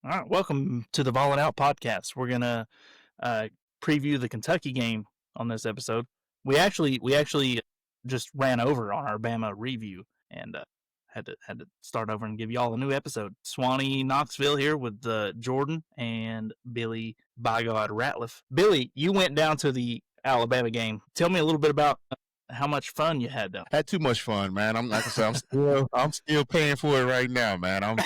All right, welcome to the Ballin' Out podcast. We're gonna preview the Kentucky game on this episode. We actually just ran over on our Bama review and had to start over and give y'all a new episode. Swanee Knoxville here with Jordan and Billy by God Ratliff. Billy, you went down to the Alabama game. Tell me a little bit about how much fun you had though. Had too much fun, man. I'm like I said, I'm still paying for it right now, man.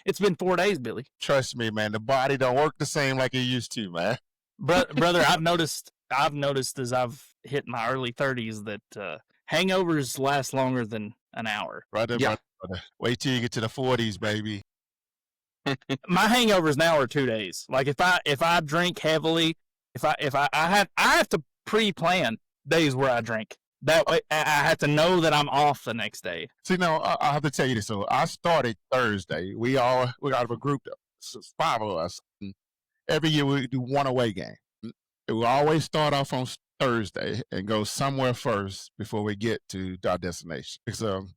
It's been 4 days, Billy. Trust me, man. The body don't work the same like it used to, man. Brother, I've noticed as I've hit my early 30s that hangovers last longer than an hour. Brother. Wait till you get to the 40s, baby. My hangovers now are 2 days. Like if I drink heavily, I have to pre-plan days where I drink. That way, I have to know that I'm off the next day. See, no, I have to tell you this. So I started Thursday. We got a group, so 5 of us. Every year we do one away game. We always start off on Thursday and go somewhere first before we get to our destination. Because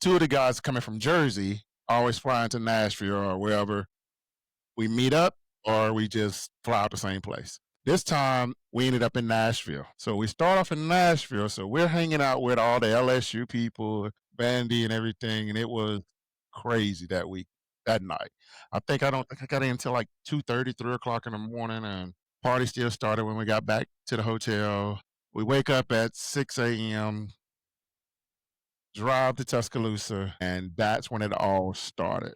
two of the guys coming from Jersey always flying to Nashville or wherever we meet up, or we just fly out the same place. This time, we ended up in Nashville. So we start off in Nashville. So we're hanging out with all the LSU people, Bandy and everything, and it was crazy that night. I don't think I got in until like 2:30, 3 o'clock in the morning, and party still started when we got back to the hotel. We wake up at 6 a.m., drive to Tuscaloosa, and that's when it all started.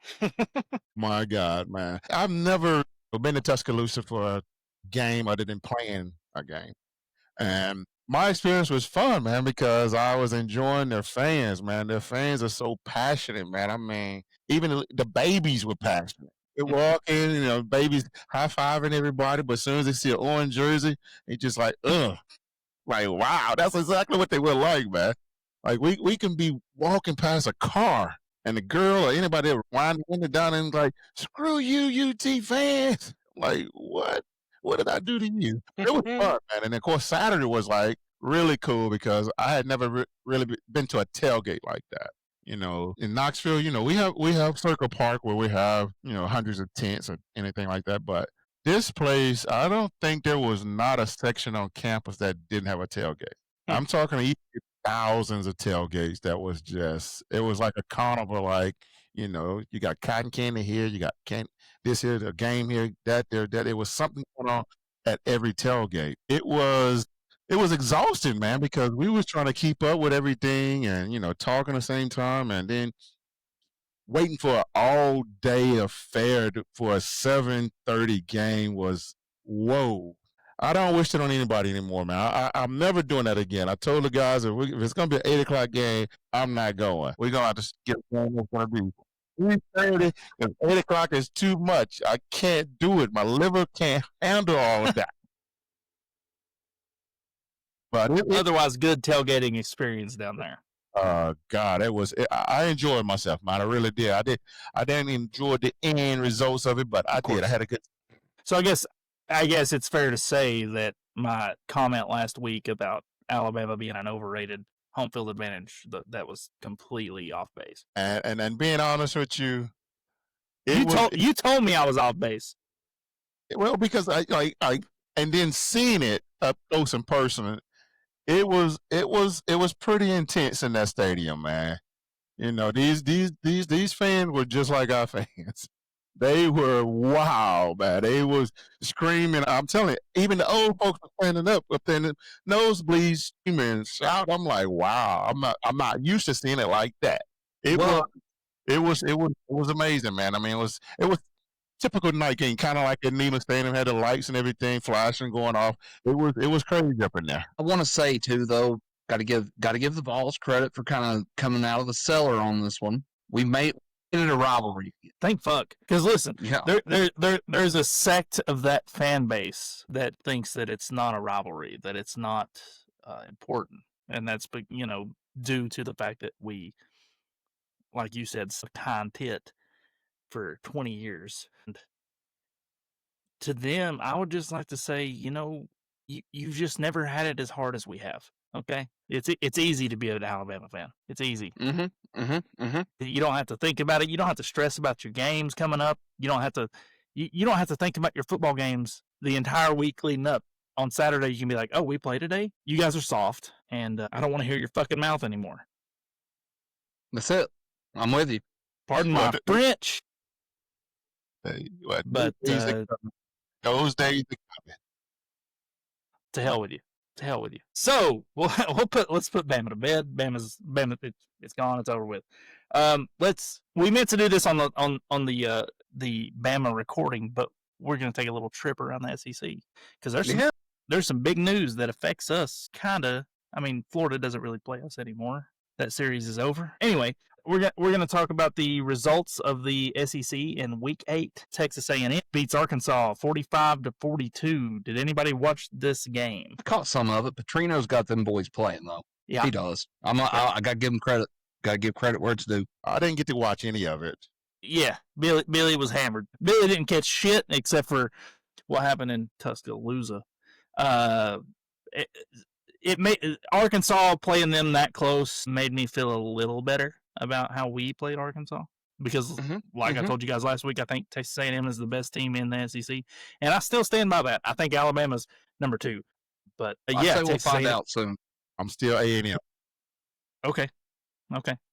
My God, man. I've never been to Tuscaloosa for a game other than playing a game. And my experience was fun, man, because I was enjoying their fans, man. Their fans are so passionate, man. I mean, even the babies were passionate. They walk in, babies high-fiving everybody, but as soon as they see an orange jersey, they just like, ugh. Like, wow, that's exactly what they were like, man. Like, we can be walking past a car, and the girl or anybody will wind the window down and like, screw you, UT fans. Like, what? What did I do to you? It was fun, man. And of course, Saturday was like really cool because I had never really been to a tailgate like that. In Knoxville, we have Circle Park where we have hundreds of tents or anything like that. But this place, I don't think there was not a section on campus that didn't have a tailgate. I'm talking thousands of tailgates. That was it was like a carnival. Like you got cotton candy here, you got this here, the game here, that there, that. It was something going on at every tailgate. It was exhausting, man, because we was trying to keep up with everything and talking at the same time, and then waiting for an all day affair for a 7:30 game was whoa. I don't wish it on anybody anymore, man. I'm never doing that again. I told the guys if it's going to be an 8 o'clock game, I'm not going. We're going to have to get one that's going to be 3:30. If 8 o'clock is too much, I can't do it. My liver can't handle all of that. But otherwise, good tailgating experience down there. God, I enjoyed myself, man. I really did. I didn't enjoy the end results of it, but I did. I had a good. So I guess it's fair to say that my comment last week about Alabama being an overrated home field advantage, that was completely off base. And being honest with you, you told me I was off base. Well, because I and then seeing it up close and personal, it was pretty intense in that stadium, man. These fans were just like our fans. They were wow, man. They was screaming. I'm telling you, even the old folks were standing up there in the nosebleeds, screaming and shout. I'm like, wow. I'm not used to seeing it like that. It was amazing, man. I mean, it was typical night game, kind of like at Neyland Stadium, had the lights and everything flashing, going off. It was crazy up in there. I want to say too, though, got to give the Vols credit for kind of coming out of the cellar on this one. We made it a rivalry. Thank fuck. Because listen, there's a sect of that fan base that thinks that it's not a rivalry, that it's not important, and that's due to the fact that we, like you said, kind tit for 20 years. And to them, I would just like to say, you've just never had it as hard as we have. Okay, it's easy to be an Alabama fan. It's easy. You don't have to think about it. You don't have to stress about your games coming up. You don't have to. You don't have to think about your football games the entire week leading up. On Saturday, you can be like, "Oh, we play today. You guys are soft, and I don't want to hear your fucking mouth anymore." That's it. I'm with you. Pardon my French. But those days are coming. To hell with you. To hell with you. So let's put Bama to bed. Bama. It's gone. It's over with. We meant to do this on the Bama recording, but we're gonna take a little trip around the SEC because there's some big news that affects us. Kinda. I mean, Florida doesn't really play us anymore. That series is over. Anyway, we're going to talk about the results of the SEC in Week 8. Texas A&M beats Arkansas 45-42. Did anybody watch this game? I caught some of it. Petrino's got them boys playing though. Yeah, he does. I got to give him credit. Got to give credit where it's due. I didn't get to watch any of it. Yeah, Billy was hammered. Billy didn't catch shit except for what happened in Tuscaloosa. It made Arkansas playing them that close made me feel a little better about how we played Arkansas because, I told you guys last week, I think Texas A&M is the best team in the SEC, and I still stand by that. I think Alabama's number 2, but we'll find out soon. I'm still A&M. Okay.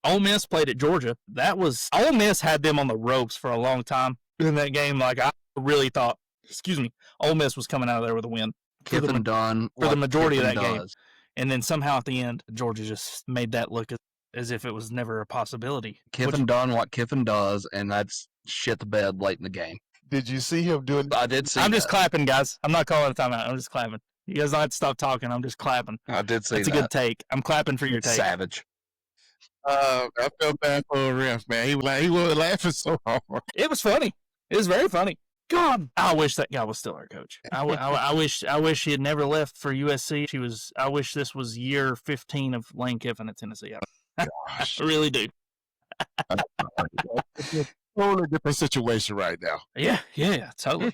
Ole Miss played at Georgia. Ole Miss had them on the ropes for a long time in that game. Like I really thought, Ole Miss was coming out of there with a win. Kiffin done for the majority of that game, and then somehow at the end, Georgia just made that look as if it was never a possibility. Kiffin done what Kiffin does, and that's shit the bed late in the game. Did you see him doing? I did see. I'm just clapping, guys. I'm not calling a timeout. I'm just clapping. You guys don't have to stop talking. I'm just clapping. I did see That's a good take. I'm clapping for your take. Savage. I felt bad for the ref, man. He was laughing so hard. It was funny. It was very funny. God, I wish that guy was still our coach. I wish he had never left for USC. I wish this was year 15 of Lane Kiffin at Tennessee. I really do. Totally different situation right now. Yeah, totally.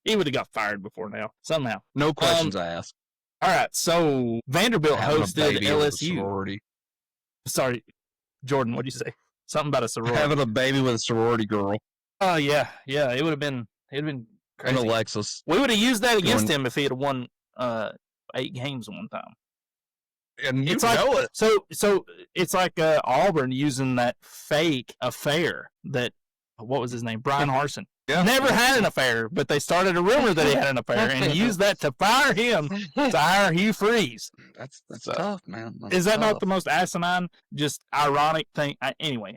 He would have got fired before now, somehow. No questions asked. All right, so Vanderbilt hosted LSU. Sorry, Jordan, what'd you say? Something about a sorority. Having a baby with a sorority girl. Oh, yeah. It'd have been crazy. And Alexis. We would have used that against him if he had won 8 games at one time. And it's it. So it's like Auburn using that fake affair that, what was his name? Brian Harsin. Yeah. Never had an affair, but they started a rumor that he had an affair and used that to fire him to hire Hugh Freeze. That's tough, man. Is that not the most asinine, just ironic thing? Anyway.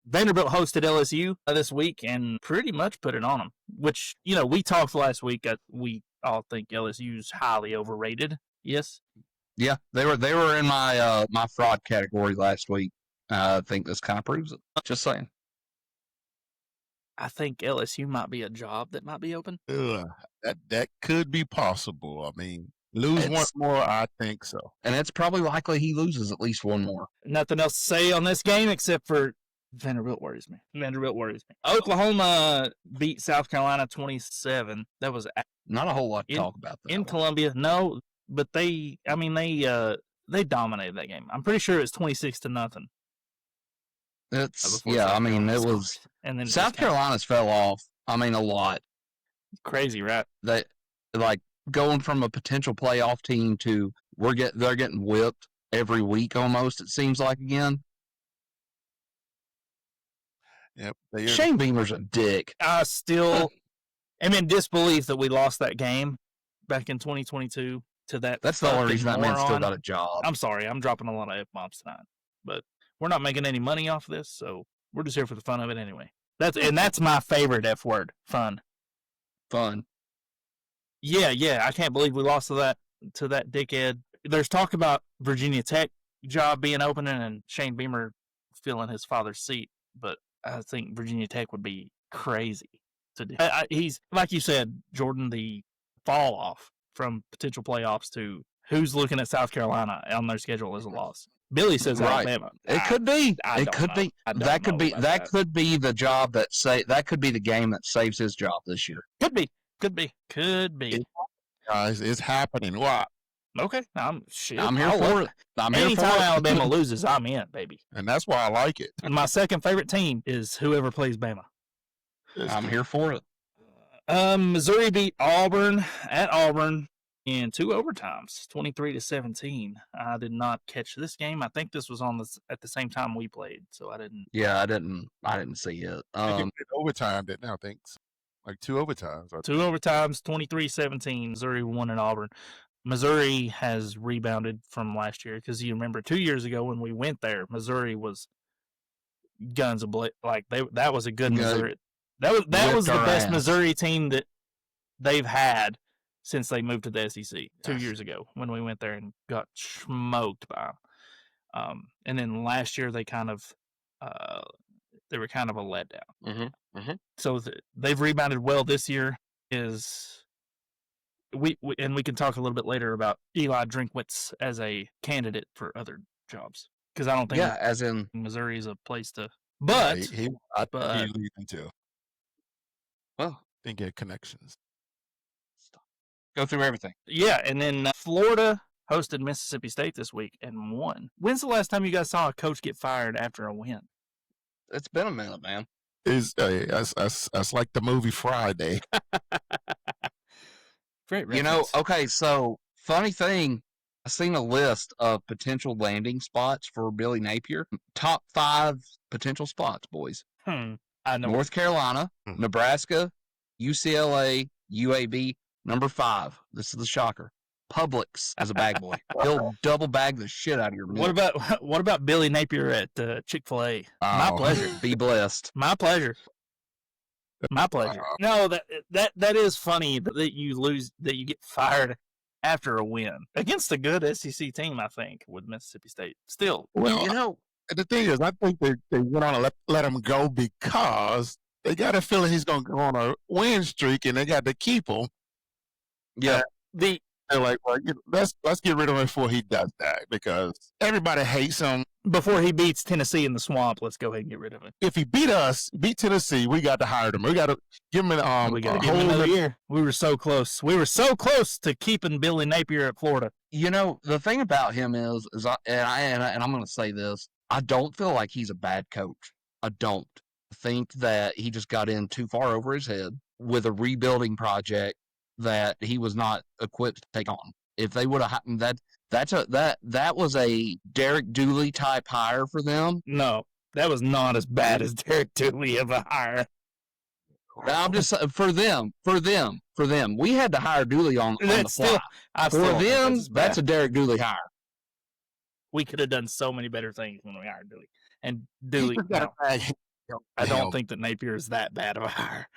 Vanderbilt hosted LSU this week and pretty much put it on them, which, we talked last week. We all think LSU's highly overrated. Yes? Yeah, they were in my my fraud category last week. I think this kind of proves it. Just saying. I think LSU might be a job that might be open. That could be possible. I mean, lose one more, I think so. And it's probably likely he loses at least one more. Nothing else to say on this game except for Vanderbilt worries me. Oklahoma beat South Carolina 27. That was not a whole lot to talk about. In Columbia, no, but they dominated that game. I'm pretty sure it was 26-0. It was. And then South Carolina's fell off. I mean, a lot. Crazy, right? They going from a potential playoff team to they're getting whipped every week almost. It seems like again. Yep. Shane Beamer's a dick. I still am in disbelief that we lost that game back in 2022 to that. That's the only reason that man still got a job. I'm sorry, I'm dropping a lot of F-bombs tonight, but we're not making any money off of this, so we're just here for the fun of it anyway. That's my favorite F word, fun. Fun. Yeah. I can't believe we lost to that dickhead. There's talk about Virginia Tech job being open and Shane Beamer filling his father's seat, but I think Virginia Tech would be crazy to do. He's, like you said, Jordan, the fall off from potential playoffs to who's looking at South Carolina on their schedule as a loss. Billy says Alabama. It could be. That could be the job that could be the game that saves his job this year. Could be. Guys, it's happening. What? Okay, I'm shit. I'm here I'll for love it. I'm here for Anytime it. Alabama loses, I'm in, baby. And that's why I like it. And my second favorite team is whoever plays Bama. I'm here for it. Missouri beat Auburn at Auburn in 2 overtimes, 23-17. I did not catch this game. I think this was on at the same time we played, so I didn't. Yeah, I didn't see it. I think it overtime, didn't I? I think like 2 overtimes. 2 overtimes, 23-17. Missouri won at Auburn. Missouri has rebounded from last year because you remember 2 years ago when we went there, Missouri was guns ablaze. Like that was a good Missouri. That was the best Missouri team that they've had since they moved to the SEC 2 years ago when we went there and got smoked by them. And then last year they were kind of a letdown. So they've rebounded well this year. We can talk a little bit later about Eli Drinkwitz as a candidate for other jobs because I don't think as in Missouri is a place to. But I think he leaving too. Well, think he had connections. Go through everything. Yeah, and then Florida hosted Mississippi State this week and won. When's the last time you guys saw a coach get fired after a win? It's been a minute, man. That's like the movie Friday. Great reference. Okay, so funny thing, I seen a list of potential landing spots for Billy Napier. Top 5 potential spots, boys. I know. North Carolina, Nebraska, UCLA, UAB. Number 5. This is the shocker. Publix as a bag boy. He'll double bag the shit out of your meal. What about Billy Napier at Chick-fil-A? My pleasure. Be blessed. My pleasure. My pleasure. No, that is funny that you get fired after a win against a good SEC team. I think with Mississippi State. Still, well, the thing is, I think they went on to let him go because they got a feeling he's going to go on a win streak, and they got to keep him. Yeah, they're like, well, let's get rid of him before he does that because everybody hates him. Before he beats Tennessee in the swamp, let's go ahead and get rid of him. If he beat Tennessee, we got to hire him. We got to give him we got to give him another year. We were so close. We were so close to keeping Billy Napier at Florida. The thing about him is I'm going to say this. I don't feel like he's a bad coach. I don't. I think that he just got in too far over his head with a rebuilding project that he was not equipped to take on. If they would have happened, that was a Derek Dooley type hire for them. No, that was not as bad as Derek Dooley of a hire. I'm just for them. We had to hire Dooley on the fly. For them, that's a Derek Dooley hire. We could have done so many better things when we hired Dooley. And Dooley, I don't think that Napier is that bad of a hire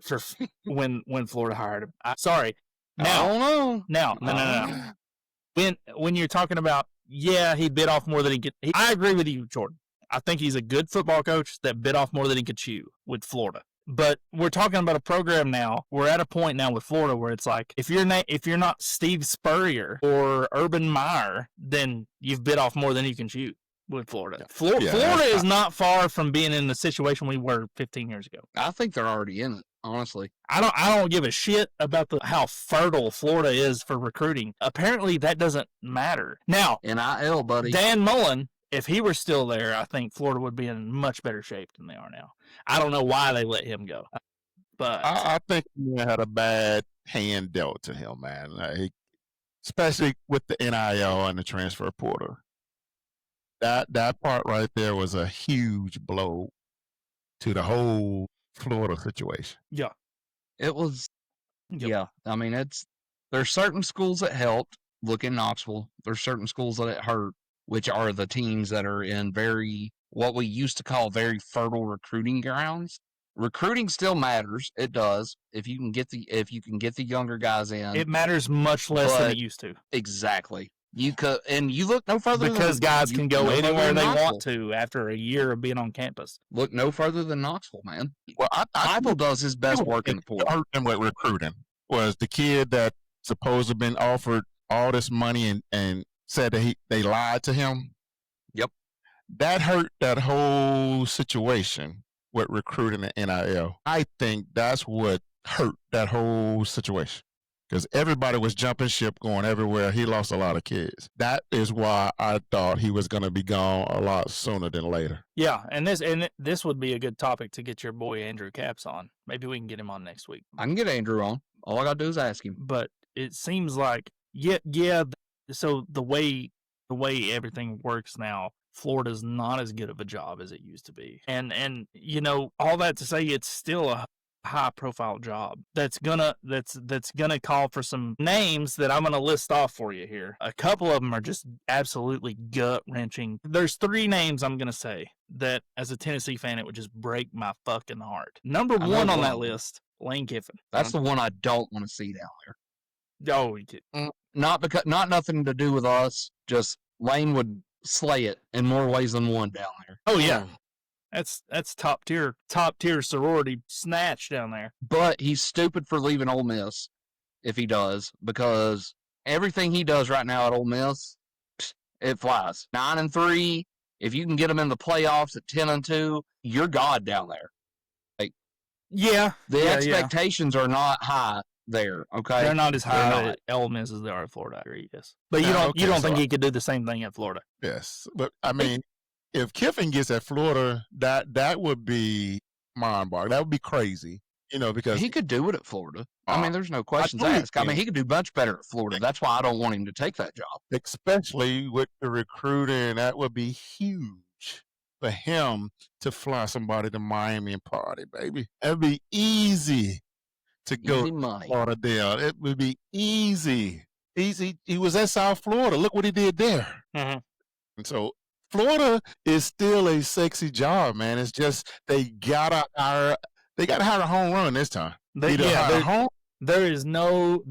for when Florida hired him. Sorry. Now, I don't know. No. When you're talking about, he bit off more than he could. I agree with you, Jordan. I think he's a good football coach that bit off more than he could chew with Florida. But we're talking about a program now. We're at a point now with Florida where it's like, if you're not Steve Spurrier or Urban Meyer, then you've bit off more than you can chew with Florida. Yeah. Florida is not far from being in the situation we were 15 years ago. I think they're already in it, honestly. I don't give a shit about how fertile Florida is for recruiting. Apparently, that doesn't matter. Now, NIL, buddy. Dan Mullen, if he were still there, I think Florida would be in much better shape than they are now. I don't know why they let him go, but I think he had a bad hand dealt to him, man. Especially with the NIL and the transfer portal. That part right there was a huge blow to the whole Florida situation. Yeah, it was. Yep. Yeah, I mean, there's certain schools that helped. Look in Knoxville. There's certain schools that it hurt, which are the teams that are in what we used to call very fertile recruiting grounds. Recruiting still matters. It does. If you can get the younger guys in, it matters much less than it used to. Exactly. You could, and you look no further because guys can go anywhere they want to after a year of being on campus. Look no further than Knoxville, man. Well, Bible does his best work in the portal. Hurt him with recruiting was the kid that supposedly been offered all this money and said that they lied to him. Yep, that hurt that whole situation with recruiting the NIL. I think that's what hurt that whole situation. because everybody was jumping ship going everywhere. He lost a lot of kids. That is why I thought he was going to be gone a lot sooner than later. Yeah, and this would be a good topic to get your boy Andrew Capps on. Maybe we can get him on next week. I can get Andrew on. All I got to do is ask him. But it seems like, yeah. So the way everything works now, Florida's not as good of a job as it used to be. And all that to say, it's still a high profile job that's gonna call for some names that I'm gonna list off for you here. A couple of them are just absolutely gut wrenching. There's 3 names I'm gonna say that as a Tennessee fan it would just break my fucking heart. Number 1 on that list, Lane Kiffin. That's the one I don't want to see down there. Oh, not nothing to do with us. Just Lane would slay it in more ways than one down there. Oh yeah. That's top tier sorority snatch down there. But he's stupid for leaving Ole Miss if he does, because everything he does right now at Ole Miss, it flies. 9-3. If you can get them in the playoffs at 10-2, you're God down there. The expectations are not high there. Okay, they're not as high at Ole Miss as they are at Florida. I agree. Yes, but you don't think he could do the same thing at Florida? Yes, but I mean, if Kiffin gets at Florida, that would be mind-boggling. That would be crazy, because he could do it at Florida. I mean, there's no questions asked. I mean, he could do much better at Florida. That's why I don't want him to take that job. Especially with the recruiting, that would be huge for him to fly somebody to Miami and party, baby. That'd be easy to go to Florida there. It would be easy. He was at South Florida. Look what he did there. Mm-hmm. And so Florida is still a sexy job, man. It's just they gotta hire a home run this time. There is no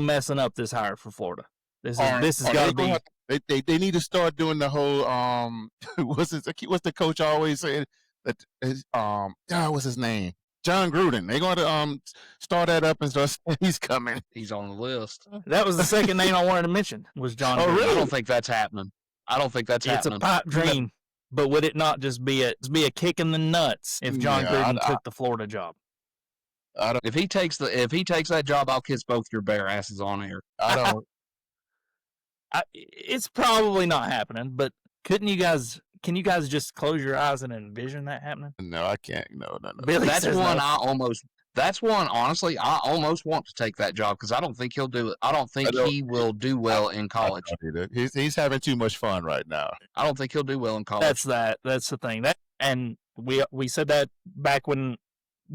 messing up this hire for Florida. This has got to be. They need to start doing the whole what's the coach always saying that what's his name? John Gruden. They're going to start that up and start saying he's coming. He's on the list. That was the second name I wanted to mention was John Gruden. Really? I don't think that's happening. It's a pipe dream, but would it not just be a kick in the nuts if John Gruden took the Florida job? If he takes that job, I'll kiss both your bare asses on air. I don't. It's probably not happening, but can you guys just close your eyes and envision that happening? No, I can't. No. Billy That's one, honestly, I almost want to take that job because I don't think he'll do it. I don't think he will do well in college. He's having too much fun right now. I don't think he'll do well in college. That's the thing. And we said that back when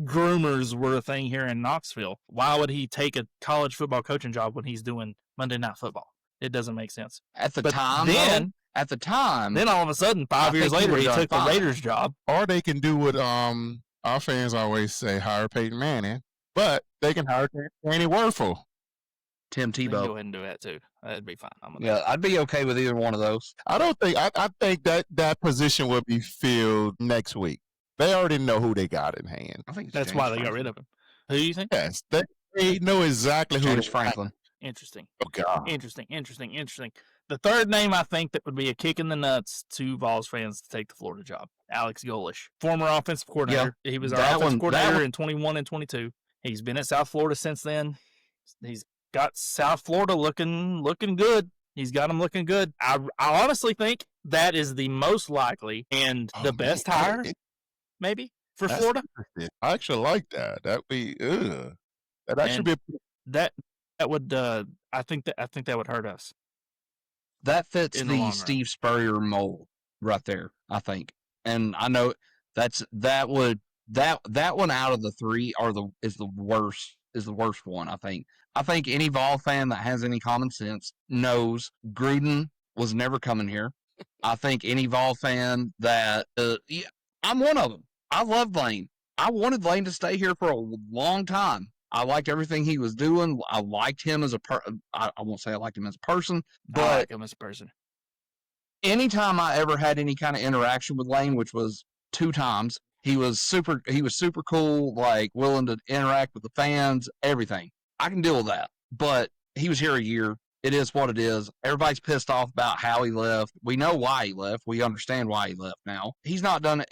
groomers were a thing here in Knoxville. Why would he take a college football coaching job when he's doing Monday Night Football? It doesn't make sense. At the time, then all of a sudden, 5 years later, he took the Raiders job. Or they can do what our fans always say, hire Peyton Manning, but they can hire Danny Werfel. Tim Tebow. Go ahead and do that too. That'd be fine. I'd be okay with either one of those. I think that position will be filled next week. They already know who they got in hand. I think that's why they got rid of him. Who do you think? Yes, they know exactly who. James Franklin. Interesting. Oh God. Interesting. The third name I think that would be a kick in the nuts to Vols fans to take the Florida job. Alex Golish, former offensive coordinator. Yeah, he was our offensive coordinator in 21 and 22. He's been at South Florida since then. He's got South Florida looking good. He's got them looking good. I honestly think that is the most likely and the best hire, maybe, for Florida. I actually like that. That'd be that actually be that would I think that would hurt us. That fits the Steve Spurrier mold right there, I think. And I know that one out of the three is the worst one, I think. I think any Vol fan that has any common sense knows Gruden was never coming here. I think any Vol fan that I'm one of them. I love Lane. I wanted Lane to stay here for a long time. I liked everything he was doing. I liked him as I won't say I liked him as a person, but I like him as a person. Anytime I ever had any kind of interaction with Lane, which was 2 times, he was super cool, like willing to interact with the fans, everything. I can deal with that. But he was here a year. It is what it is. Everybody's pissed off about how he left. We know why he left. We understand why he left now. He's not done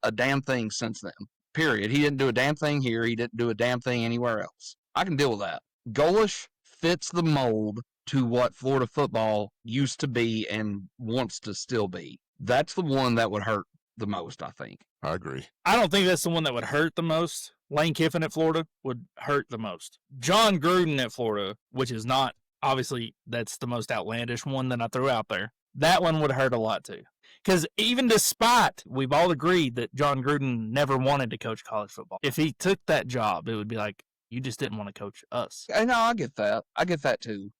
a damn thing since then. Period. He didn't do a damn thing here. He didn't do a damn thing anywhere else. I can deal with that. Golish fits the mold to what Florida football used to be and wants to still be. That's the one that would hurt the most, I think. I agree. I don't think that's the one that would hurt the most. Lane Kiffin at Florida would hurt the most. John Gruden at Florida, which is not, obviously, that's the most outlandish one that I threw out there. That one would hurt a lot too. Because even despite, we've all agreed that John Gruden never wanted to coach college football. If he took that job, it would be like, you just didn't want to coach us. No, I get that. I get that too.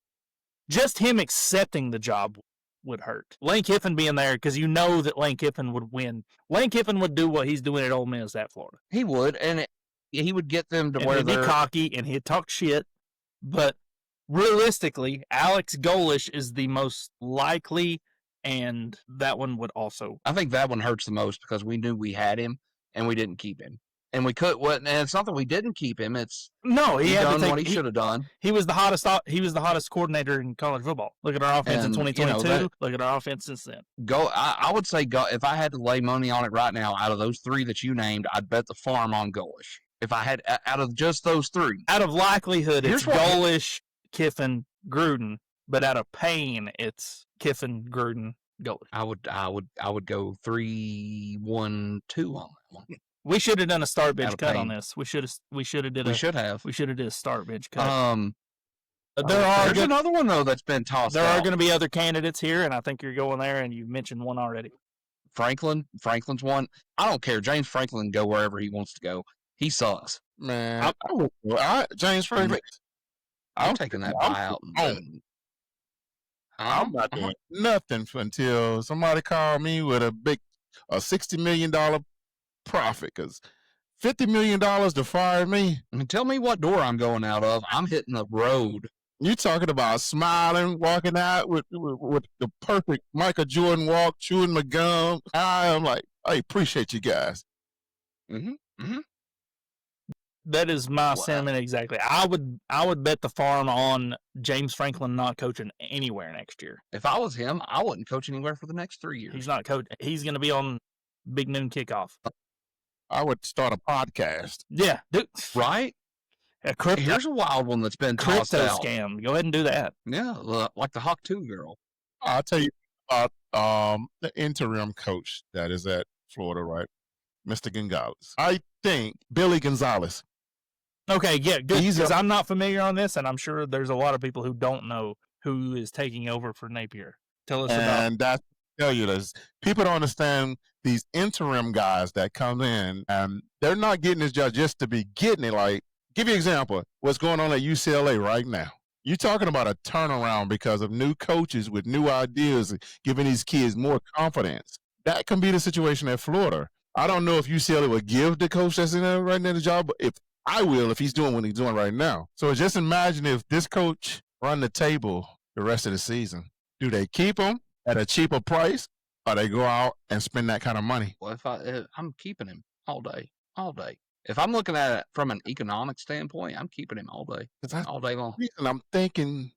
Just him accepting the job would hurt. Lane Kiffin being there, because you know that Lane Kiffin would win. Lane Kiffin would do what he's doing at Ole Miss at Florida. He would, and he would get them to where he'd be cocky and he'd talk shit. But realistically, Alex Golish is the most likely, and that one would also. I think that one hurts the most because we knew we had him and we didn't keep him. And we could, and it's not that we didn't keep him. It's he had done to what he should have done. He was the hottest. He was the hottest coordinator in college football. Look at our offense in 2022. Look at our offense since then. I would say if I had to lay money on it right now, out of those three that you named, I'd bet the farm on Golish. If I had out of just those three, out of likelihood, it's Golish, Kiffin, Gruden. But out of pain, it's Kiffin, Gruden, Golish. I would go 3-1-2 on that one. We should have done a start bench cut on this. We should have did a start bench cut. There's another one though that's been tossed out. There are going to be other candidates here, and I think you're going there, and you've mentioned one already. Franklin's one. I don't care. James Franklin can go wherever he wants to go. He sucks. Man, James Franklin. I'm taking that buyout. I'm not doing nothing until somebody called me with a $60 million profit, because $50 million to fire me. I mean, tell me what door I'm going out of. I'm hitting the road. You talking about smiling, walking out with the perfect Michael Jordan walk, chewing my gum. I'm like, I appreciate you guys. That is my sentiment exactly. I would bet the farm on James Franklin not coaching anywhere next year. If I was him, I wouldn't coach anywhere for the next 3 years. He's not coaching. He's going to be on Big Noon Kickoff. I would start a podcast. Yeah, dude. Right? Here's a wild one that's been tossed out. Crypto scam. Go ahead and do that. Yeah, like the Hawk 2 girl. I'll tell you about the interim coach that is at Florida, right? Mr. Gonzalez. I think Billy Gonzalez. Okay, yeah, good. Because I'm not familiar on this, and I'm sure there's a lot of people who don't know who is taking over for Napier. Tell us about. And that's tell you this. People don't understand these interim guys that come in, and they're not getting this job just to be getting it. Like, give you an example. What's going on at UCLA right now? You're talking about a turnaround because of new coaches with new ideas, giving these kids more confidence. That can be the situation at Florida. I don't know if UCLA would give the coach that's in there right now the job, but if he's doing what he's doing right now. So just imagine if this coach run the table the rest of the season. Do they keep him at a cheaper price, or they go out and spend that kind of money? Well, I'm keeping him all day. If I'm looking at it from an economic standpoint, I'm keeping him all day long. And I'm thinking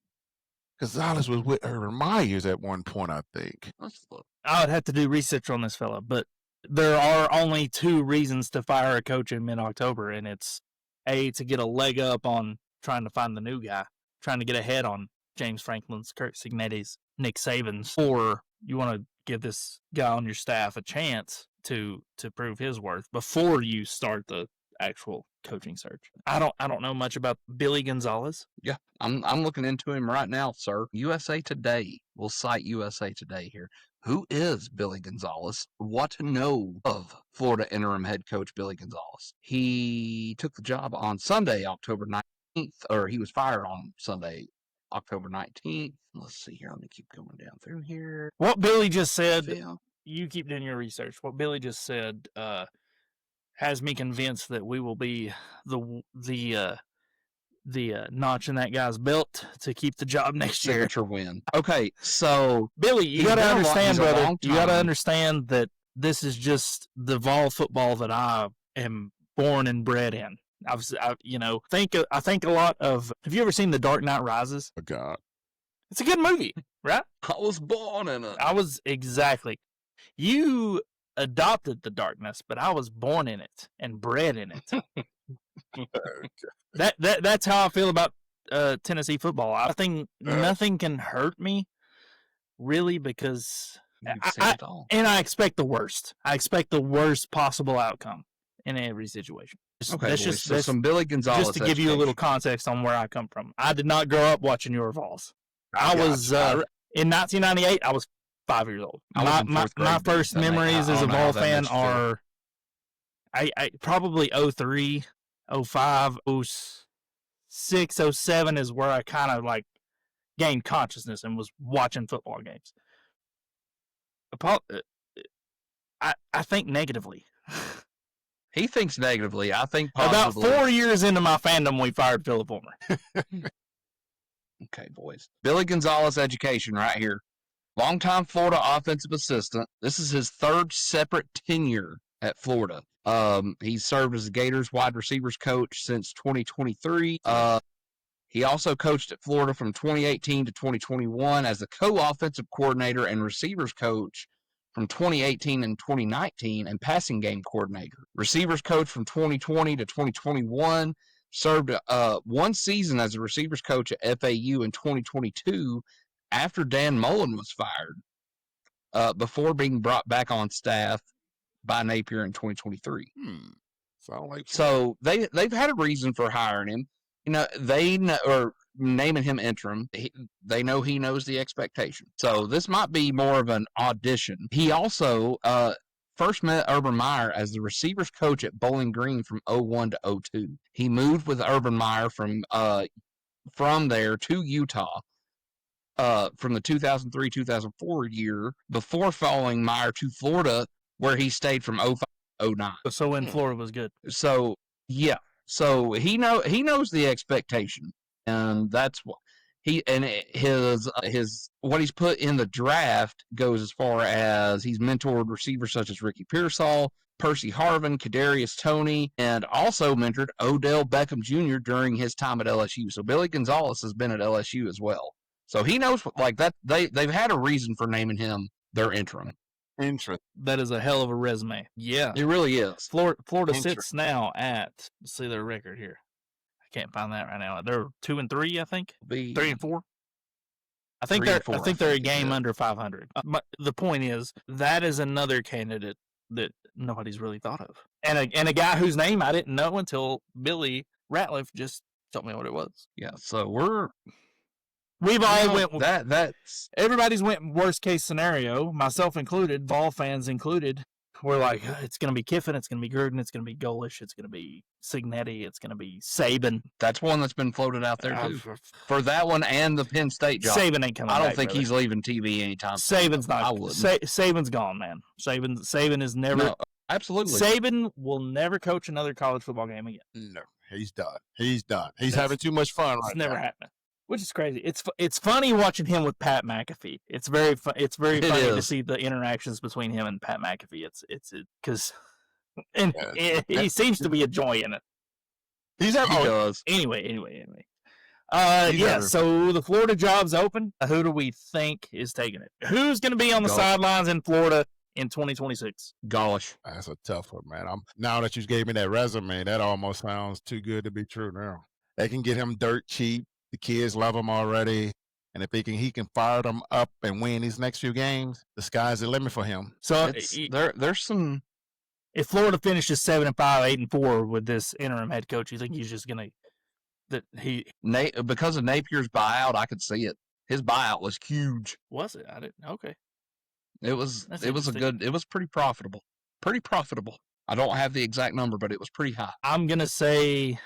Gonzalez was with Urban Myers at one point, I think. Let's look. I would have to do research on this fella, but there are only two reasons to fire a coach in mid-October, and it's A, to get a leg up on trying to find the new guy, trying to get ahead on James Franklin's, Kurt Signetti's, Nick Saban's, or you want to give this guy on your staff a chance to prove his worth before you start the actual coaching search. I don't know much about Billy Gonzalez. Yeah, I'm looking into him right now, sir. USA Today. We'll cite USA Today here. Who is Billy Gonzalez? What to know of Florida interim head coach Billy Gonzalez? He took the job on Sunday, October 19th, or he was fired on Sunday, October 19th. Let's see here. Let me keep going down through here. What Billy just said, you keep doing your research. What Billy just said has me convinced that we will be the notch in that guy's belt to keep the job next year. Signature win. Okay, so Billy, you got to understand, brother. You got to understand that this is just the Vol football that I am born and bred in. I think a lot of. Have you ever seen The Dark Knight Rises? Oh God, it's a good movie, right? I was born in it. I was exactly. You adopted the darkness, but I was born in it and bred in it. That's how I feel about Tennessee football. I think nothing can hurt me, really, because I expect the worst. I expect the worst possible outcome in every situation. Okay, so some Billy Gonzalez. Just to give you a little context on where I come from. I did not grow up watching your Vols. I was in 1998. I was 5 years old. My first memories as a Vol fan are I probably 03, 05, 06, 07 is where I kind of like gained consciousness and was watching football games. I think negatively. He thinks negatively. I think positively. About 4 years into my fandom, we fired Philip Fulmer. Okay, boys. Billy Gonzalez education right here. Longtime Florida offensive assistant. This is his third separate tenure at Florida. He served as the Gators wide receivers coach since 2023. He also coached at Florida from 2018 to 2021 as the co-offensive coordinator and receivers coach from 2018 and 2019 and passing game coordinator. Receivers coach from 2020 to 2021. Served one season as a receivers coach at FAU in 2022 after Dan Mullen was fired, before being brought back on staff by Napier in 2023. So they've had a reason for hiring him. Or naming him interim. They know he knows the expectation. So this might be more of an audition. He also first met Urban Meyer as the receivers coach at Bowling Green from 01 to 02. He moved with Urban Meyer from there to Utah from the 2003-2004 year before following Meyer to Florida, where he stayed from 05 to 09. So when Florida was good. So yeah. So he knows the expectation, and that's what his what he's put in the draft goes as far as he's mentored receivers such as Ricky Pearsall, Percy Harvin, Kadarius Toney, and also mentored Odell Beckham Jr. during his time at LSU. So Billy Gonzalez has been at LSU as well. So he knows like that. They've had a reason for naming him their interim. Interesting. That is a hell of a resume. Yeah. It really is. Florida sits now at, let's see their record here. I can't find that right now. They're 2-3, I think. 3-4. I think they're a game under 500. The point is, that is another candidate that nobody's really thought of. And a guy whose name I didn't know until Billy Ratliff just told me what it was. Yeah, so we've all went that's everybody's went worst case scenario, myself included, Vol fans included. We're like, it's going to be Kiffin, it's going to be Gruden, it's going to be Golish, it's going to be Cignetti, it's going to be Saban. That's one that's been floated out there too. For that one and the Penn State job. Saban ain't coming back. I don't think he's leaving TV anytime soon. Saban's not. I wouldn't. Saban's gone, man. Saban is never. No, absolutely. Saban will never coach another college football game again. No, he's done. He's having too much fun right now. It's never happening. Which is crazy. It's funny watching him with Pat McAfee. It's very funny to see the interactions between him and Pat McAfee. It's because he seems to be enjoying it. He does. Anyway. So the Florida job's open. Who do we think is taking it? Who's going to be on the sidelines in Florida in 2026? Golish. That's a tough one, man. Now that you gave me that resume, that almost sounds too good to be true now. They can get him dirt cheap. The kids love him already. And if he can fire them up and win these next few games, the sky's the limit for him. So there's some. If Florida finishes 7-5, 8-4 with this interim head coach, you think he's just gonna because of Napier's buyout? I could see it. His buyout was huge. Was it? I didn't. Okay. It was pretty profitable. I don't have the exact number, but it was pretty high. I'm gonna say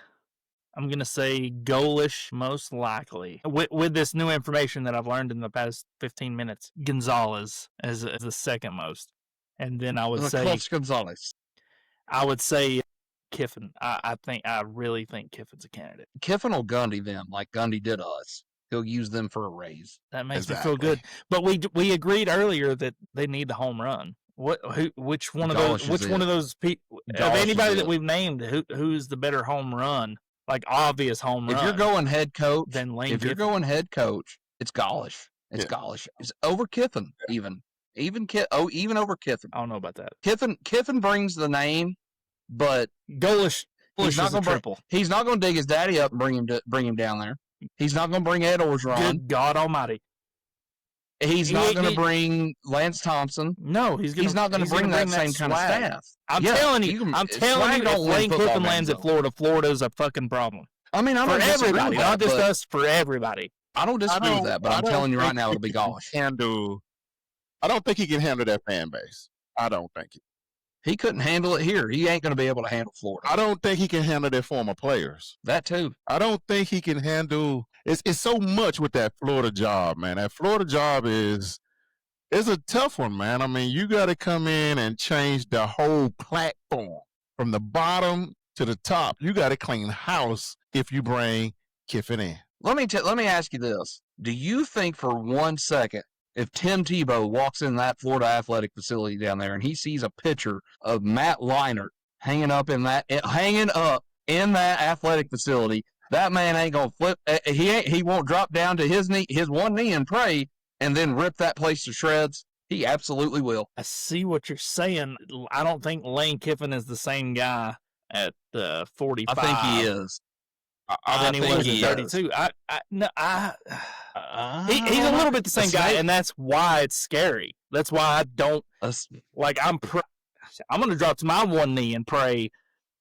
Golish most likely. With this new information that I've learned in the past 15 minutes, Gonzalez is the second most, and then I would say Gonzalez. I would say Kiffin. I really think Kiffin's a candidate. Kiffin will Gundy them like Gundy did us. He'll use them for a raise. That makes me feel good. But we agreed earlier that they need the home run. Which one of those people of anybody that we've named who's the better home run? Like obvious home run. If you're going head coach, then Lane if Kiffin. You're going head coach, it's Golish. Golish. It's over Kiffin even over Kiffin. I don't know about that. Kiffin brings the name, but Golish is a triple. He's not going to dig his daddy up and bring him down there. He's not going to bring Ed Orgeron. Good God Almighty! He's not going to bring Lance Thompson. No, he's not going to bring that same kind of staff. I'm telling you, if Lane Kiffin lands at Florida, Florida is a fucking problem. I mean, I don't for everybody, not just us, for everybody. I don't disagree with that, but I'm telling you right now, it'll be gosh. I don't think he can handle that fan base. I don't think he couldn't handle it here. He ain't going to be able to handle Florida. I don't think he can handle their former players. That too. I don't think he can handle. It's so much with that Florida job, man. That Florida job is a tough one, man. I mean, you got to come in and change the whole platform from the bottom to the top. You got to clean house if you bring Kiffin in. Let me ask you this: do you think for 1 second, if Tim Tebow walks in that Florida athletic facility down there and he sees a picture of Matt Leinart hanging up in that athletic facility, that man ain't gonna flip? He won't drop down to his one knee and pray, and then rip that place to shreds? He absolutely will. I see what you're saying. I don't think Lane Kiffin is the same guy at 45. I think he is. I think he was at 32. He's a little bit the same guy, and that's why it's scary. That's why I don't like. I'm going to drop to my one knee and pray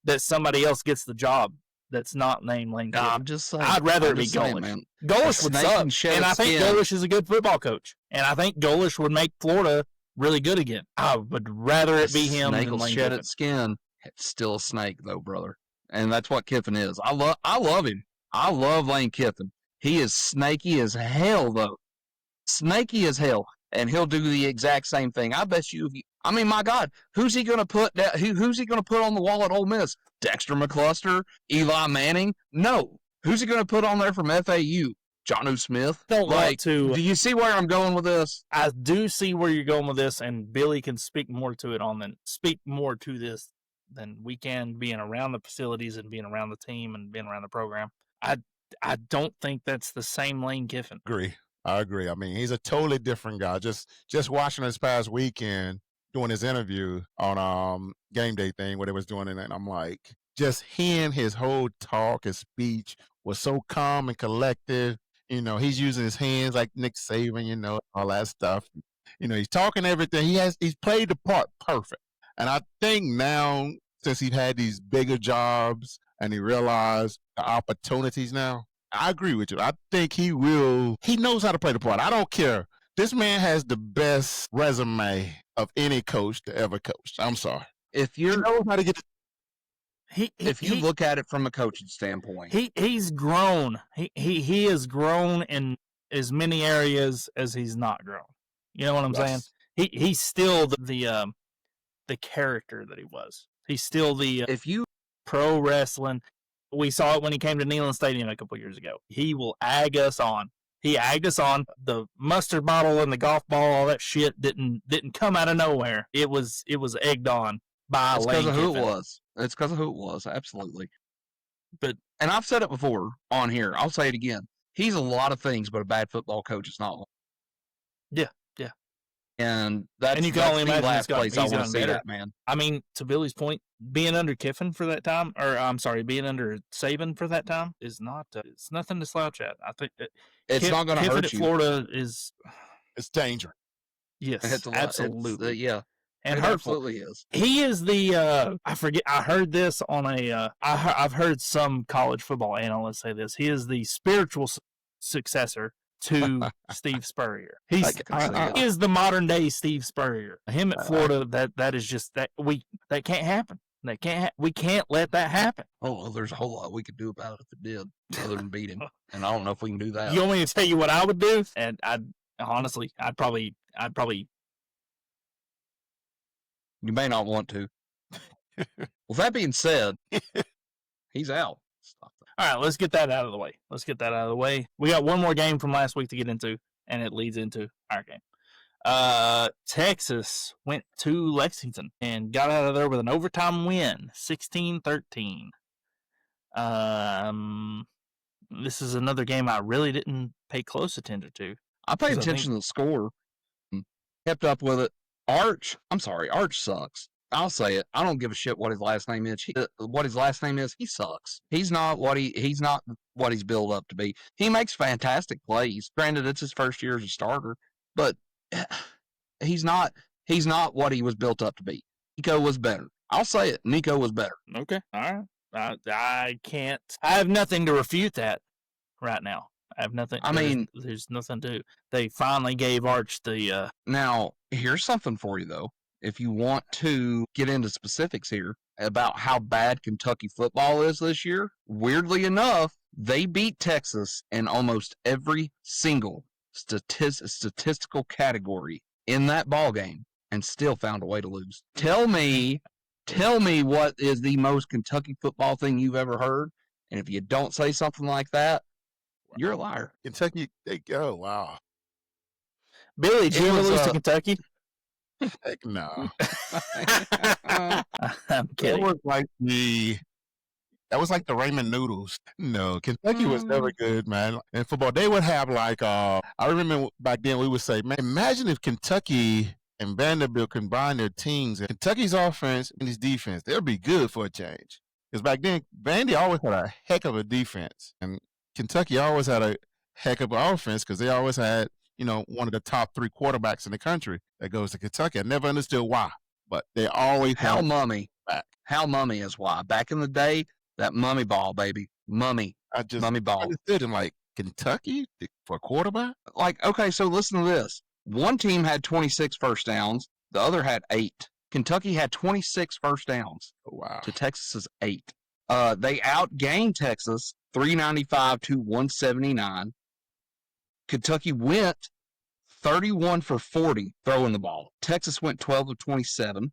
that somebody else gets the job that's not named Lane Kiffin. I'm just saying. I'd rather it be Golish. Golish would suck, and I think Golish is a good football coach, and I think Golish would make Florida really good again. I would rather it be him than Lane shed Kiffin. its skin. It's still a snake, though, brother. And that's what Kiffin is. I love him. I love Lane Kiffin. He is snaky as hell, though. Snaky as hell. And he'll do the exact same thing. I bet you. I mean, my God, who's he going to put? Who's he going to put on the wall at Ole Miss? Dexter McCluster, Eli Manning? No. Who's he going to put on there from FAU? Jonnu Smith? Don't like to. Do you see where I'm going with this? I do see where you're going with this, and Billy can speak more to this than we can, being around the facilities and being around the team and being around the program. I don't think that's the same Lane Kiffin. I agree. I mean, he's a totally different guy. Just watching this past weekend doing his interview on game day thing, what he was doing, and I'm like, just hearing his whole talk, his speech was so calm and collected. You know, he's using his hands like Nick Saban, you know, all that stuff. You know, he's talking everything. He's played the part perfect. And I think now, since he's had these bigger jobs and he realized the opportunities now, I agree with you. I think he knows how to play the part. I don't care. This man has the best resume of any coach to ever coach. I'm sorry. If you knows how to get. If you look at it from a coaching standpoint, he's grown. He has grown in as many areas as he's not grown. You know what I'm saying? He's still the character that he was. He's still the pro wrestling. We saw it when he came to Neyland Stadium a couple years ago. He will egg us on. He egged us on. The mustard bottle and the golf ball, all that shit didn't come out of nowhere. It was egged on by Lane Kiffin. It's because of who it was. Absolutely. And I've said it before on here. I'll say it again. He's a lot of things, but a bad football coach is not one. Yeah. And you can only imagine last place I want to see that, man. I mean, to Billy's point, being under Kiffin for that time, being under Saban for that time is not. It's nothing to slouch at. I think it's not going to hurt you. Florida is. It's dangerous. Yes, absolutely. Yeah, and it hurtful. Absolutely is. He is the. I forget. I heard this on a. I've heard some college football analysts say this. He is the spiritual successor to Steve Spurrier. He is the modern day Steve Spurrier. Him at Florida, that is just that can't happen. We can't let that happen. Oh, well, there's a whole lot we could do about it if it did, other than beat him. And I don't know if we can do that. You want me to tell you what I would do? And I'd probably. You may not want to. With that being said, he's out. All right, let's get that out of the way. We got one more game from last week to get into, and it leads into our game. Texas went to Lexington and got out of there with an overtime win, 16-13. This is another game I really didn't pay close attention to. I paid attention to the score. Kept up with it. Arch sucks. I'll say it. I don't give a shit what his last name is. He sucks. He's not what he's built up to be. He makes fantastic plays. Granted, it's his first year as a starter, but he's not what he was built up to be. Nico was better. I'll say it. Nico was better. Okay. All right. I can't. I have nothing to refute that right now. I have nothing. I mean, there's nothing to. They finally gave Arch the. Now, here's something for you, though. If you want to get into specifics here about how bad Kentucky football is this year, weirdly enough, they beat Texas in almost every single statistical category in that ball game and still found a way to lose. Tell me what is the most Kentucky football thing you've ever heard, and if you don't say something like that, you're a liar. Kentucky, they go. Wow. Billy, did you ever lose to Kentucky? Heck no. I'm kidding. That was like the ramen noodles. No, Kentucky was never good, man. In football, they would have like, I remember back then we would say, man, imagine if Kentucky and Vanderbilt combined their teams. And Kentucky's offense and his defense, they'll be good for a change. Because back then, Vandy always had a heck of a defense. And Kentucky always had a heck of an offense because they always had, one of the top 3 quarterbacks in the country that goes to Kentucky. I never understood why, but they always Hal Mummy is why. Back in the day, that mummy ball, baby. Mummy ball. I understood him like, Kentucky for a quarterback? Like, okay, so listen to this. One team had 26 first downs. The other had 8. Kentucky had 26 first downs. Oh, wow. To Texas's 8. They outgained Texas 395 to 179. Kentucky went 31 for 40 throwing the ball. Texas went 12 of 27.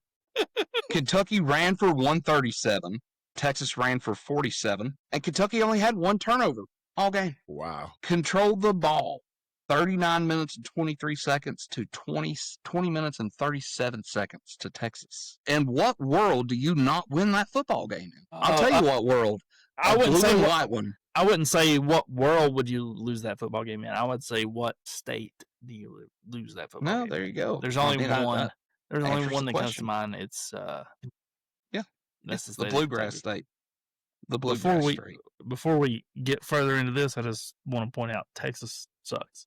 Kentucky ran for 137. Texas ran for 47. And Kentucky only had 1 turnover all game. Wow. Controlled the ball 39 minutes and 23 seconds to 20 minutes and 37 seconds to Texas. In what world do you not win that football game in? I'll tell you what world. I wouldn't say white one. I wouldn't say what world would you lose that football game in. I would say what state do you lose that football game? No, there you go. There's only one. There's only one that comes to question. mind. It's the Bluegrass State. The Bluegrass State. Before we get further into this, I just want to point out Texas sucks.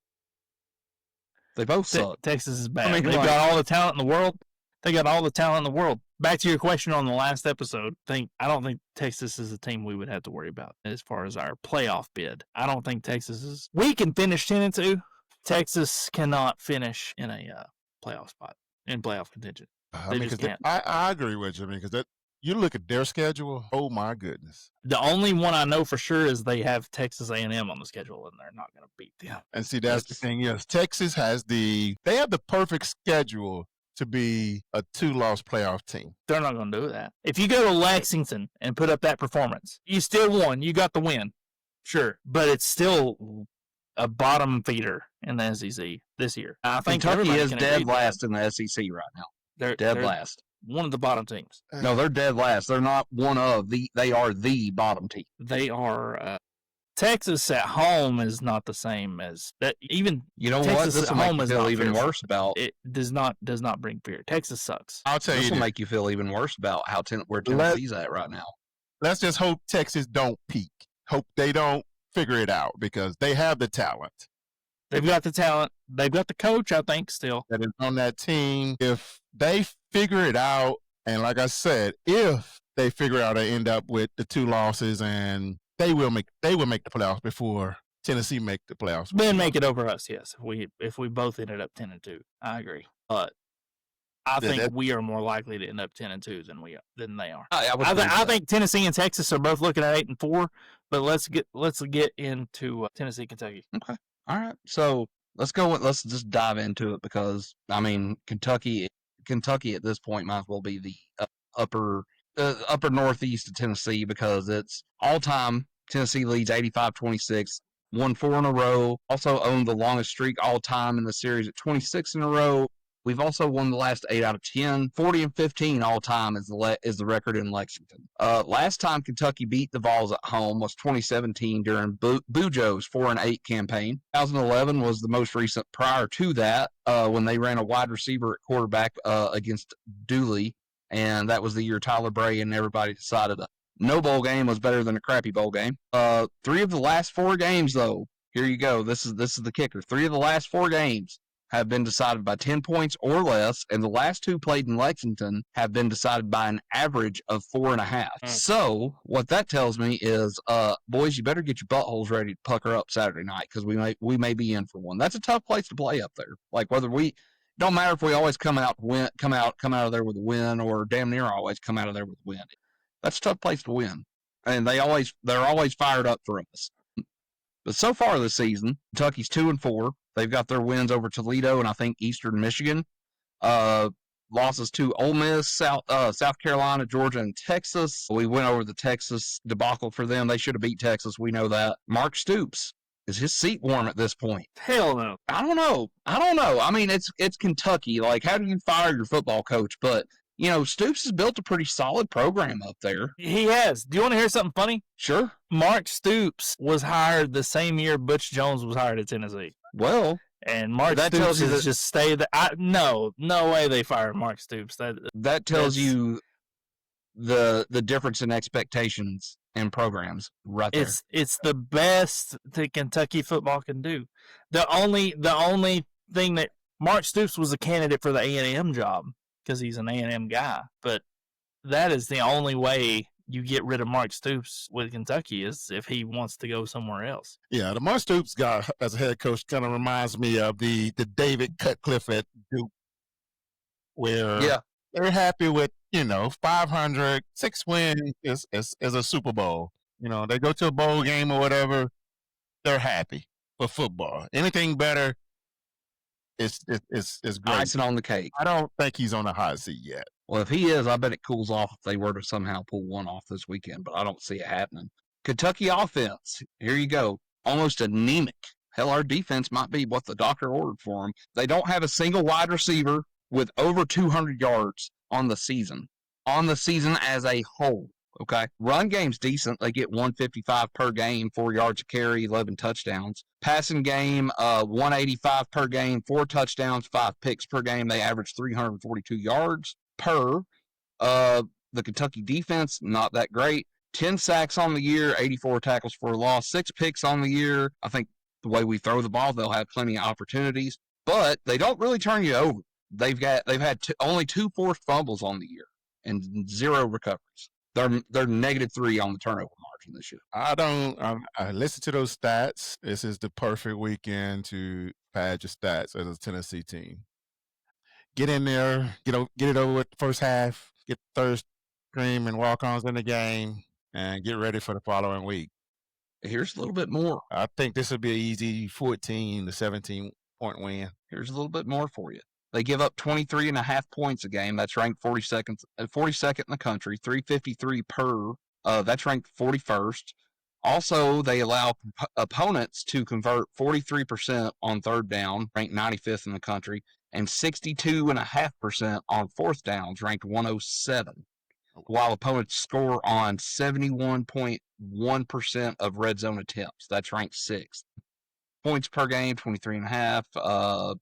They both suck. Texas is bad. They've got all the talent in the world. They got all the talent in the world. Back to your question on the last episode, I don't think Texas is a team we would have to worry about as far as our playoff bid. I don't think Texas is. We can finish 10-2. Texas cannot finish in a playoff spot, in playoff contention. They just can't. I agree with you. Because you look at their schedule. Oh my goodness! The only one I know for sure is they have Texas A&M on the schedule, and they're not going to beat them. And see, that's the thing. Yes, Texas has they have the perfect schedule to be a 2-loss playoff team. They're not going to do that. If you go to Lexington and put up that performance, you still won. You got the win. Sure. But it's still a bottom feeder in the SEC this year. I think Kentucky is dead last in the SEC right now. They're dead last. One of the bottom teams. No, they're dead last. They're not one of the. They are the bottom team. They are. Texas at home is not the same as that. Even Texas what? This will make you feel even worse about it. Does not bring fear. Texas sucks. I'll tell you. This will make you feel even worse about where Tennessee's at right now. Let's just hope Texas don't peak. Hope they don't figure it out because they have the talent. They've got the talent. They've got the coach, I think, still. That is on that team. If they figure it out, and like I said, if they figure out they end up with the 2 losses and they will make the playoffs before Tennessee make the playoffs. Then make it over us, yes. If we both ended up 10-2. I agree. But I think we are more likely to end up 10-2 than they are. I think Tennessee and Texas are both looking at 8-4, but let's get into Tennessee, Kentucky. Okay. All right. So let's go. Let's just dive into it because Kentucky at this point might as well be the upper northeast of Tennessee because it's all time. Tennessee leads 85-26, won 4 in a row. Also owned the longest streak all time in the series at 26 in a row. We've also won the last 8 out of 10. 40-15 all time is the record in Lexington. Last time Kentucky beat the Vols at home was 2017 during Bujo's 4-8 campaign. 2011 was the most recent prior to that when they ran a wide receiver at quarterback against Dooley. and that was the year Tyler Bray and everybody decided no bowl game was better than a crappy bowl game. 3 of the last 4 games, though, here you go. This is the kicker. 3 of the last 4 games have been decided by 10 points or less, and the last 2 played in Lexington have been decided by an average of 4.5. So what that tells me is, boys, you better get your buttholes ready to pucker up Saturday night, because we may be in for one. That's a tough place to play up there. Like, don't matter if we always come out of there with a win, or damn near always come out of there with a win. That's a tough place to win, and they're always fired up for us. But so far this season, Kentucky's 2-4. They've got their wins over Toledo and I think Eastern Michigan. Losses to Ole Miss, South Carolina, Georgia, and Texas. We went over the Texas debacle for them. They should have beat Texas. We know that. Mark Stoops, is his seat warm at this point? Hell no. I don't know. I mean, it's Kentucky. Like, how do you fire your football coach? But Stoops has built a pretty solid program up there. He has. Do you want to hear something funny? Sure. Mark Stoops was hired the same year Butch Jones was hired at Tennessee. Well, and Mark that Stoops tells you is just stay there. No way they fired Mark Stoops. That tells you the difference in expectations and programs right there. It's the best that Kentucky football can do. The only thing that Mark Stoops was a candidate for the A&M job, because he's an A&M guy. But that is the only way you get rid of Mark Stoops with Kentucky, is if he wants to go somewhere else. Yeah, the Mark Stoops guy as a head coach kind of reminds me of the David Cutcliffe at Duke, where they're happy with 500, 6 wins is a Super Bowl. They go to a bowl game or whatever, they're happy for football. Anything better is great. Icing on the cake. I don't think he's on the hot seat yet. Well, if he is, I bet it cools off if they were to somehow pull one off this weekend, but I don't see it happening. Kentucky offense, here you go, almost anemic. Hell, our defense might be what the doctor ordered for them. They don't have a single wide receiver with over 200 yards on the season as a whole. Okay. Run game's decent. They get 155 per game, 4 yards a carry, 11 touchdowns. Passing game, 185 per game, 4 touchdowns, 5 picks per game. They average 342 yards per. The Kentucky defense, not that great. 10 sacks on the year, 84 tackles for a loss, 6 picks on the year. I think the way we throw the ball, they'll have plenty of opportunities, but they don't really turn you over. They've had only 2 forced fumbles on the year and 0 recoveries. They're -3 on the turnover margin this year. I listen to those stats. This is the perfect weekend to pad your stats as a Tennessee team. Get in there, get it over with the first half, get third string and walk-ons in the game, and get ready for the following week. Here's a little bit more. I think this would be an easy 14 to 17 point win. Here's a little bit more for you. They give up 23.5 points a game. That's ranked 42nd in the country, 353 per. That's ranked 41st. Also, they allow opponents to convert 43% on third down, ranked 95th in the country, and 62.5% on fourth downs, ranked 107, while opponents score on 71.1% of red zone attempts. That's ranked 6th. Points per game, 23.5.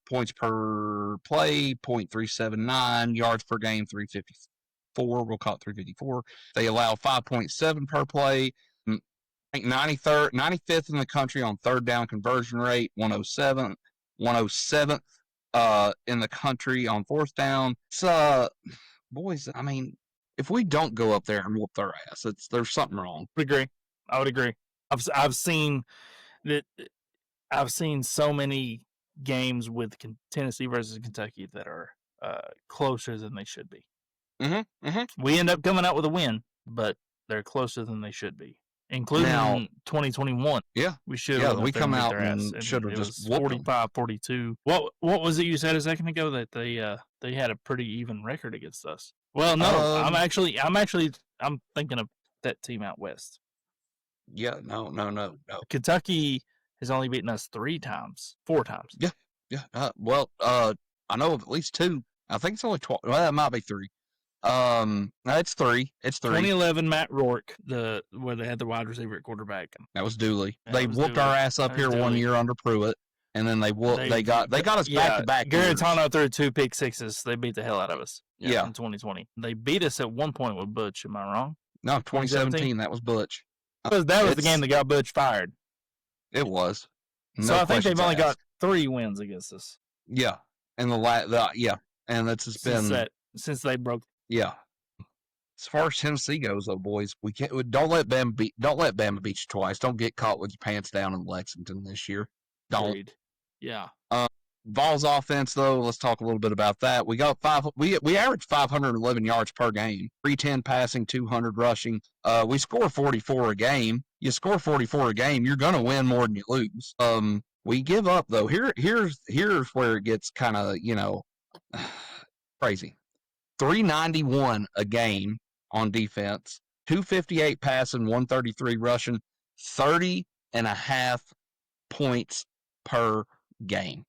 Points per play, 0.379. Yards per game, 354. We'll call it 354. They allow 5.7 per play. Ranked 95th in the country on third down conversion rate, 107th in the country on fourth down. So, boys, I mean, if we don't go up there and whoop their ass, there's something wrong. I would agree. I've seen that. I've seen so many games with Tennessee versus Kentucky that are closer than they should be. We end up coming out with a win, but they're closer than they should be, including now, 2021. Yeah, we should. Yeah, we come out and should have just 45-42. What was it you said a second ago, that they had a pretty even record against us? Well, no, I'm thinking of that team out west. Yeah, no. Kentucky has only beaten us 4 times. Yeah. I know of at least 2. I think it's only 12. Well, that might be 3. It's 3. It's 3. 2011, Matt Rourke, where they had the wide receiver at quarterback. That was Dooley. They whooped our ass up here one year under Pruitt. and then they got us back to back. Garantano threw 2 pick sixes. They beat the hell out of us. Yeah. In 2020, they beat us at one point with Butch. Am I wrong? No, 2017. That was Butch. That was the game that got Butch fired. It was. No, so I think they've only got 3 wins against us. Yeah, and and that's just since they broke. Yeah. As far as Tennessee goes, though, boys, we can't. Don't let Bama beat you twice. Don't get caught with your pants down in Lexington this year. Don't. Agreed. Yeah. Vols offense, though, let's talk a little bit about that. We got we averaged 511 yards per game, 310 passing, 200 rushing. We score 44 a game. You score 44 a game, you're gonna win more than you lose. We give up though. Here's where it gets kind of crazy. 391 a game on defense, 258 passing, 133 rushing, 30.5 points per game.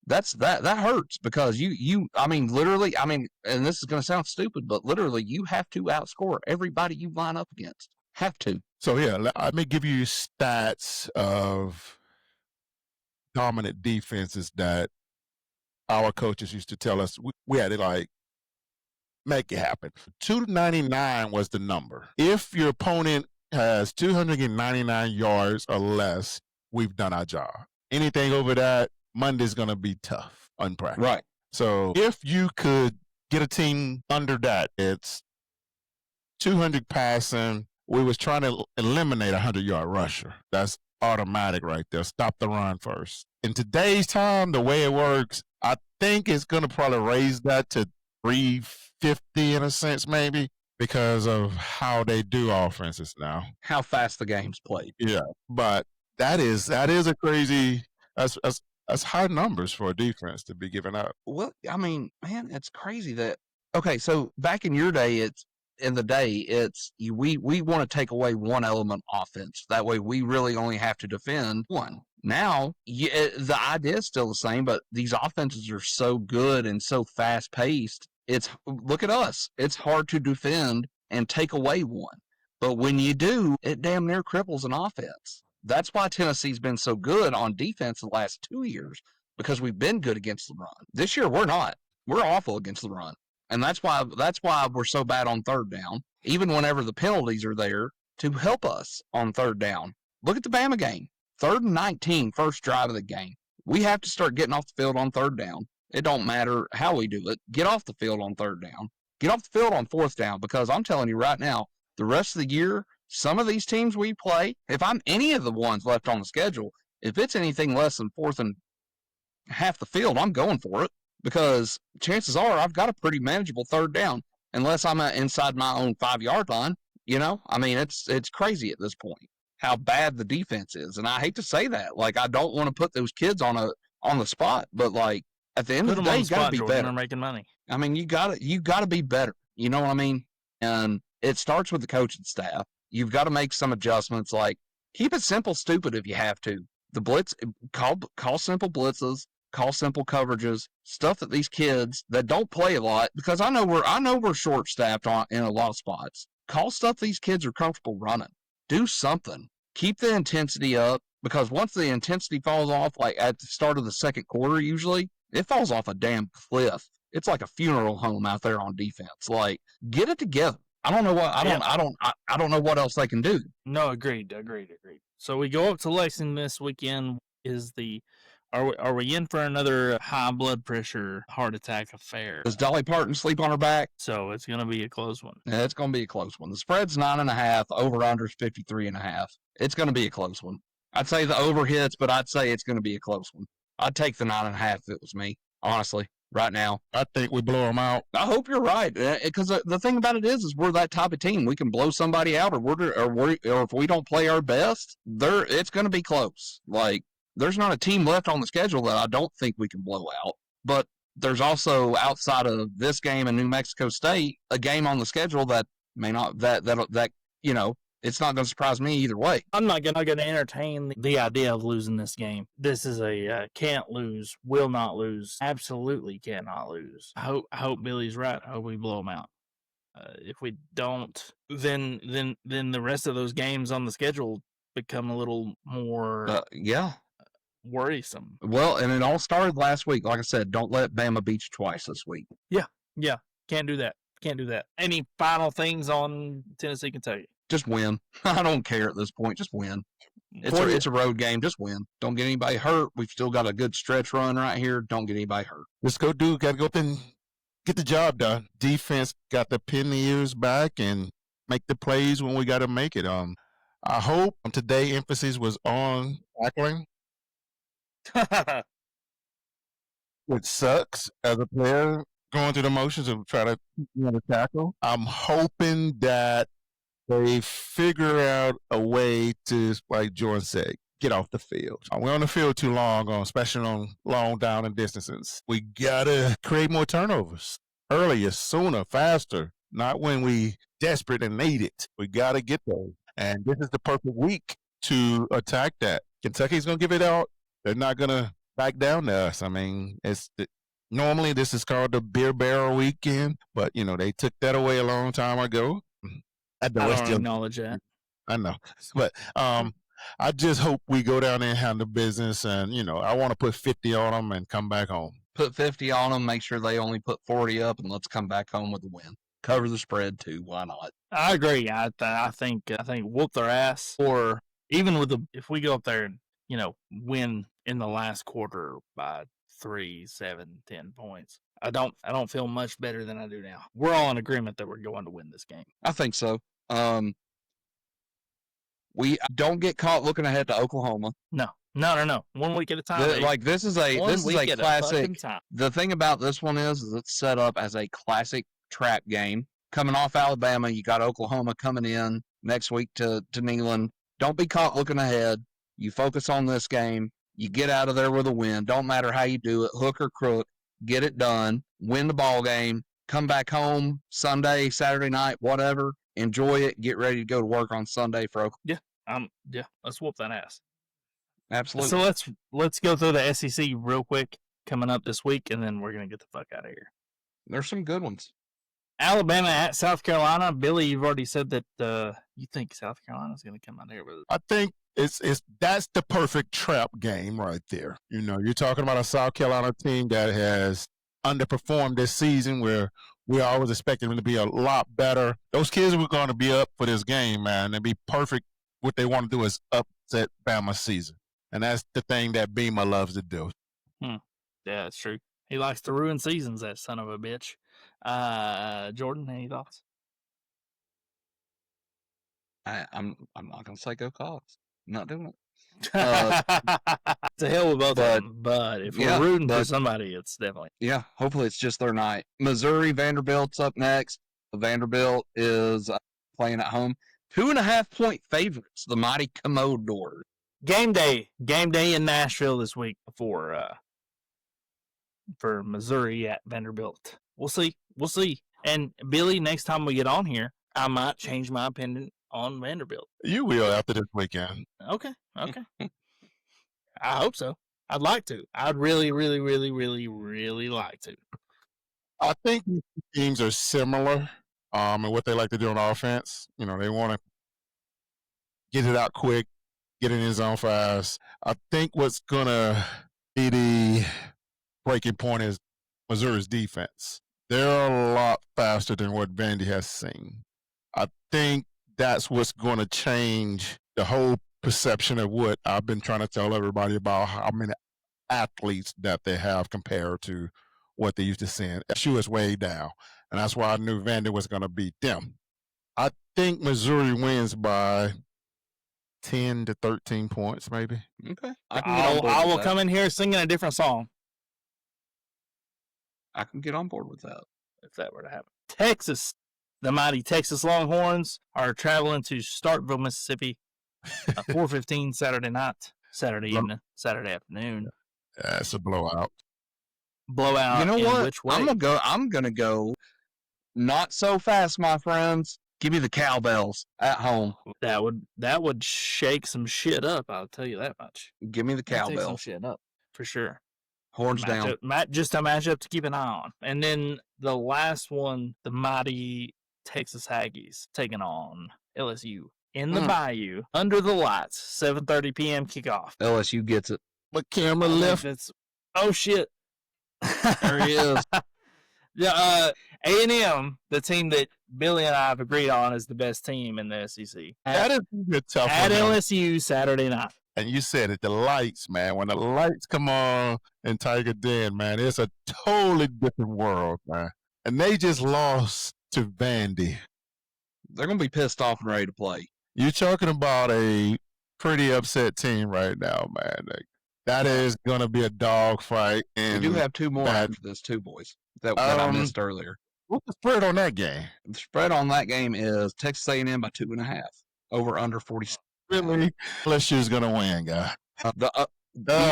That hurts because literally, and this is going to sound stupid, but literally you have to outscore everybody you line up against. Have to. So yeah, let me give you stats of dominant defenses that our coaches used to tell us we had to make it happen. 299 was the number. If your opponent has 299 yards or less, we've done our job. Anything over that, Monday's going to be tough, unpracticed. Right. So if you could get a team under that, it's 200 passing. We was trying to eliminate a 100-yard rusher. That's automatic right there. Stop the run first. In today's time, the way it works, I think it's going to probably raise that to 350 in a sense, maybe, because of how they do offenses now. How fast the game's played. Yeah, but that is a crazy. That's high numbers for a defense to be giving up. Well, man, it's crazy that. Okay, so back in your day, we want to take away one element offense. That way, we really only have to defend one. Now, the idea is still the same, but these offenses are so good and so fast paced. Look at us. It's hard to defend and take away one, but when you do, it damn near cripples an offense. That's why Tennessee's been so good on defense the last 2 years, because we've been good against the run. This year, we're not. We're awful against the run. And that's why we're so bad on third down, even whenever the penalties are there to help us on third down. Look at the Bama game. 3rd and 19, first drive of the game. We have to start getting off the field on third down. It don't matter how we do it. Get off the field on third down. Get off the field on fourth down, because I'm telling you right now, the rest of the year, some of these teams we play, if I'm any of the ones left on the schedule, if it's anything less than fourth and half the field, I'm going for it, because chances are I've got a pretty manageable third down, unless I'm inside my own 5-yard line. It's crazy at this point how bad the defense is, and I hate to say that. I don't want to put those kids on the spot, but at the end of the day, you got to be better. They're making money. You got to be better. You know what I mean? And it starts with the coaching staff. You've got to make some adjustments, keep it simple, stupid if you have to. The blitz, call simple blitzes, call simple coverages, stuff that these kids that don't play a lot, because I know we're short staffed in a lot of spots. Call stuff these kids are comfortable running. Do something. Keep the intensity up, because once the intensity falls off, at the start of the second quarter, usually it falls off a damn cliff. It's like a funeral home out there on defense. Get it together. I don't know what I don't know what else they can do. No, agreed. So we go up to Lexington this weekend. Are we in for another high blood pressure heart attack affair? Does Dolly Parton sleep on her back? So it's gonna be a close one. Yeah, it's gonna be a close one. The spread's 9.5. Over under's 53.5. It's gonna be a close one. I'd say the over hits, but I'd say it's gonna be a close one. I'd take the 9.5 if it was me, honestly. Right now, I think we blow them out. I hope you're right, because the thing about it is we're that type of team. We can blow somebody out, or if we don't play our best, it's going to be close. There's not a team left on the schedule that I don't think we can blow out. But there's also, outside of this game and New Mexico State, a game on the schedule that may not it's not going to surprise me either way. I'm not going to entertain the idea of losing this game. This is a can't lose, will not lose, absolutely cannot lose. I hope Billy's right. I hope we blow them out. If we don't, then the rest of those games on the schedule become a little more worrisome. Well, and it all started last week. Like I said, don't let Bama beat you twice this week. Yeah, can't do that. Can't do that. Any final things on Tennessee, Kentucky? Just win. I don't care at this point. Just win. It's a road game. Just win. Don't get anybody hurt. We've still got a good stretch run right here. Don't get anybody hurt. Let's go do. Got to go up and get the job done. Defense got to pin the ears back and make the plays when we got to make it. I hope today emphasis was on tackling, which sucks as a player going through the motions of trying to tackle. I'm hoping that they figure out a way to, like Jordan said, get off the field. We're on the field too long, especially on long down and distances. We got to create more turnovers earlier, sooner, faster, not when we desperate and need it. We got to get those. And this is the perfect week to attack that. Kentucky's going to give it out. They're not going to back down to us. I mean, normally this is called the beer barrel weekend, but, they took that away a long time ago. I don't acknowledge that. I know. But I just hope we go down there and handle business. And, I want to put 50 on them and come back home. Put 50 on them. Make sure they only put 40 up, and let's come back home with a win. Cover the spread, too. Why not? I agree. I think whoop their ass. Or even if we go up there and, win in the last quarter by 3, 7, 10 points. I don't feel much better than I do now. We're all in agreement that we're going to win this game. I think so. We don't get caught looking ahead to Oklahoma. No. 1 week at a time. This is a classic. The thing about this one is it's set up as a classic trap game. Coming off Alabama, you got Oklahoma coming in next week to Neyland. Don't be caught looking ahead. You focus on this game. You get out of there with a win. Don't matter how you do it, hook or crook. Get it done, win the ball game, come back home Sunday, Saturday night, whatever. Enjoy it. Get ready to go to work on Sunday for Oklahoma. Yeah. Let's whoop that ass. Absolutely. So let's go through the SEC real quick coming up this week, and then we're gonna get the fuck out of here. There's some good ones. Alabama at South Carolina. Billy, you've already said that you think South Carolina's gonna come out here with it. I think that's the perfect trap game right there. You're talking about a South Carolina team that has underperformed this season, where we always expected them to be a lot better. Those kids were going to be up for this game, man. It'd be perfect. What they want to do is upset Bama's season, and that's the thing that Beamer loves to do. Yeah, that's true. He likes to ruin seasons, that son of a bitch. Jordan, any thoughts? I'm not gonna say go Cogs. I'm not doing it. To hell with both of them. But if we're rooting for somebody, it's definitely. Yeah, hopefully it's just their night. Missouri, Vanderbilt's up next. Vanderbilt is playing at home. 2.5-point favorites, the mighty Commodores. Game day in Nashville this week for Missouri at Vanderbilt. We'll see. And Billy, next time we get on here, I might change my opinion on Vanderbilt. You will after this weekend. Okay. I hope so. I'd like to. I'd really, really, really, really, really like to. I think these teams are similar in what they like to do on offense. They want to get it out quick, get it in his zone fast. I think what's going to be the breaking point is Missouri's defense. They're a lot faster than what Vandy has seen. I think that's what's going to change the whole perception of what I've been trying to tell everybody about how many athletes that they have compared to what they used to see. SU is way down, and that's why I knew Vandy was going to beat them. I think Missouri wins by 10 to 13 points, maybe. Okay. I will come in here singing a different song. I can get on board with that. If that were to happen. Texas, the mighty Texas Longhorns are traveling to Starkville, Mississippi, 4:15 Saturday evening, Saturday afternoon. Yeah, it's a blowout. Blowout. You know what? Which way? I'm gonna go. Not so fast, my friends. Give me the cowbells at home. That would shake some shit up. I'll tell you that much. Give me the cowbells. Some shit up for sure. Horns down. Just a matchup to keep an eye on. And then the last one, the mighty Texas Aggies taking on LSU in the Bayou under the lights. 7:30 p.m. kickoff. LSU gets it. But camera left. Oh shit! There he is. Yeah, A&M, the team that Billy and I have agreed on is the best team in the SEC. That is a tough at one. LSU Saturday night. And you said it, the lights, man. When the lights come on in Tiger Den, man, it's a totally different world, man. And they just lost to Vandy. They're going to be pissed off and ready to play. You're talking about a pretty upset team right now, man. That is going to be a dogfight. We do have two more after this, too, boys, that I missed earlier. What's the spread on that game? The spread on that game is Texas A&M by 2.5, over under 46. Really? LSU's going to win, guy. The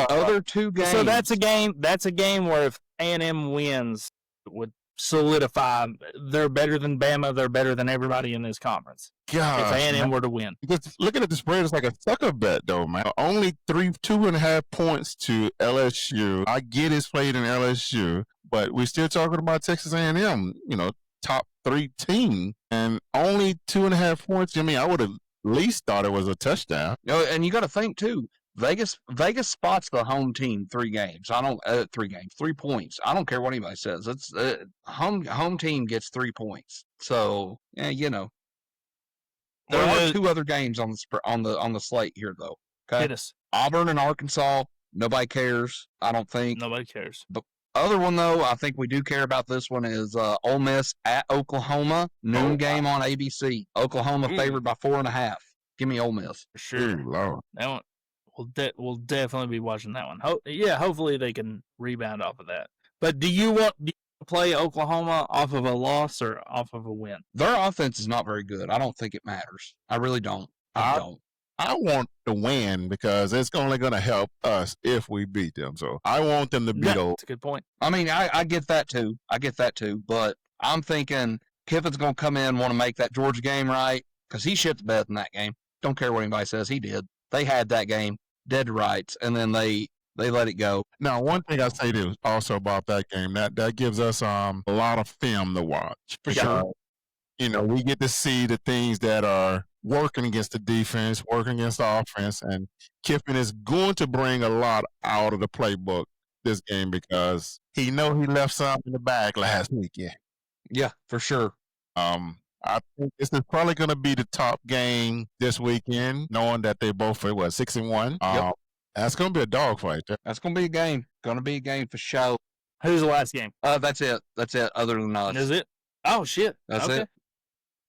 other two games. So that's a game. That's a game where if A&M wins, it would solidify they're better than Bama. They're better than everybody in this conference. God, if A&M were to win, because looking at the spread, it's like a sucker bet, though, man. Only 2.5 points to LSU. I get it's played in LSU, but we're still talking about Texas A&M. You know, top 3 team, and only 2.5 points. I mean, I would have at least thought it was a touchdown. You know, and you got to think too. Vegas spots the home team 3 games. 3 points. I don't care what anybody says. It's home team gets 3 points. So yeah, you know, there are 2 other games on the slate here though. Okay, hit us. Auburn and Arkansas. Nobody cares. I don't think nobody cares. But other one though, I think we do care about this one is Ole Miss at Oklahoma, noon game on ABC. Oklahoma favored by 4.5. Give me Ole Miss. For sure. Lord. That one. We'll definitely be watching that one. Hopefully they can rebound off of that. But do you want to play Oklahoma off of a loss or off of a win? Their offense is not very good. I don't think it matters. I really don't. I don't. I want to win because it's only going to help us if we beat them. So I want them to beat them. That's a good point. I mean, I get that too. But I'm thinking Kiffin's going to come in, want to make that Georgia game right because he shit the bed in that game. Don't care what anybody says. He did. They had that game dead to rights, and then they let it go. Now, one thing I say to also about that game, that gives us a lot of film to watch. For sure. You know, we get to see the things that are working against the defense, working against the offense, and Kiffin is going to bring a lot out of the playbook this game because he left some in the bag last weekend. Yeah, for sure. I think this is probably going to be the top game this weekend, knowing that they both are 6-1. Yep. That's going to be a dogfight. That's going to be a game. Going to be a game for sure. Who's the last game? That's it. Other than us. Is it? Oh shit. That's it.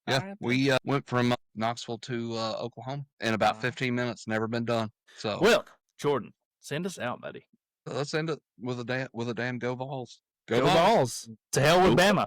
Yeah, Right. we went from Knoxville to Oklahoma in about 15 minutes. Never been done. So well, Jordan, send us out, buddy. let's end it with a damn Go Vols. Go Vols. To hell with Bama.